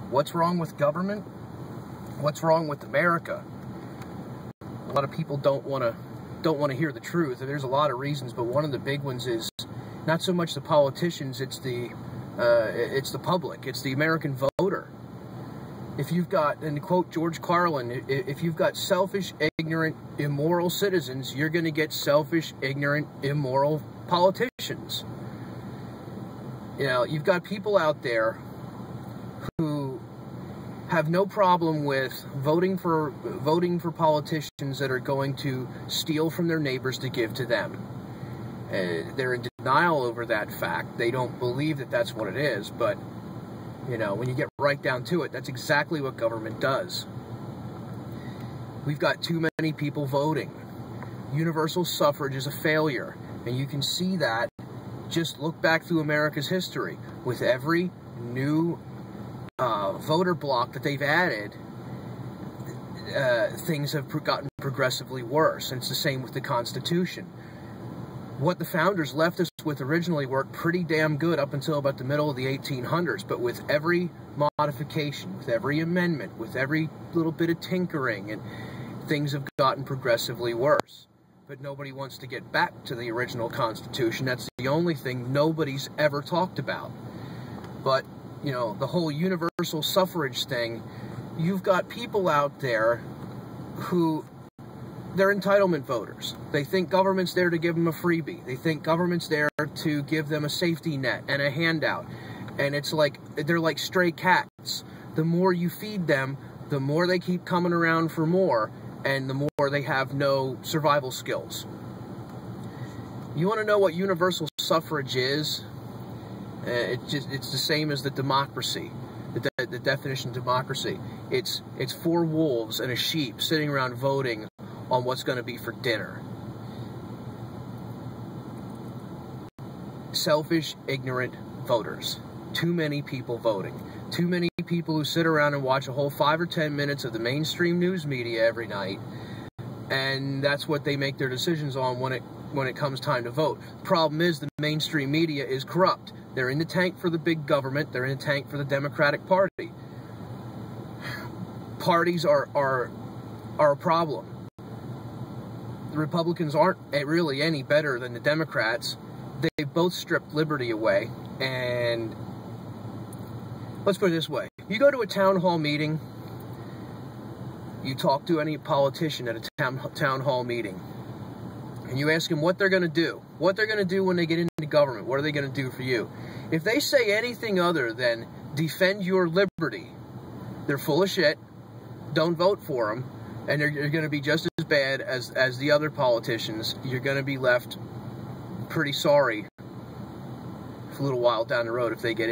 What's wrong with government? What's wrong with America? A lot of people don't want to hear the truth. There's a lot of reasons, but one of the big ones is not so much the politicians, it's the public, it's the American voter. If you've got, and to quote George Carlin, if you've got selfish, ignorant, immoral citizens, you're going to get selfish, ignorant, immoral politicians. You know, you've got people out there who have no problem with voting for politicians that are going to steal from their neighbors to give to them. They're in denial over that fact. They don't believe that that's what it is, but you know, when you get right down to it, that's exactly what government does. We've got too many people voting. Universal suffrage is a failure, and you can see that. Just look back through America's history. With every new voter block that they've added, things have gotten progressively worse, and it's the same with the Constitution. What the founders left us with originally worked pretty damn good up until about the middle of the 1800s, but with every modification, with every amendment, with every little bit of tinkering, and things have gotten progressively worse. But nobody wants to get back to the original Constitution. That's the only thing nobody's ever talked about. But, you know, the whole universal suffrage thing, you've got people out there who, they're entitlement voters. They think government's there to give them a freebie. They think government's there to give them a safety net and a handout. And it's like, they're like stray cats. The more you feed them, the more they keep coming around for more, and the more they have no survival skills. You want to know what universal suffrage is? It's the same as the democracy, the definition of democracy. It's four wolves and a sheep sitting around voting on what's going to be for dinner. Selfish, ignorant voters. Too many people voting. Too many people who sit around and watch a whole 5 or 10 minutes of the mainstream news media every night, and that's what they make their decisions on when it comes time to vote. Problem is, the mainstream media is corrupt. They're in the tank for the big government. They're in the tank for the Democratic Party. Parties are a problem. The Republicans aren't really any better than the Democrats. They both stripped liberty away, and let's put it this way. You go to a town hall meeting, you talk to any politician at a town hall meeting, and you ask them what they're going to do. What they're going to do when they get into government. What are they going to do for you? If they say anything other than defend your liberty, they're full of shit. Don't vote for them. And they're going to be just as bad as the other politicians. You're going to be left pretty sorry for a little while down the road if they get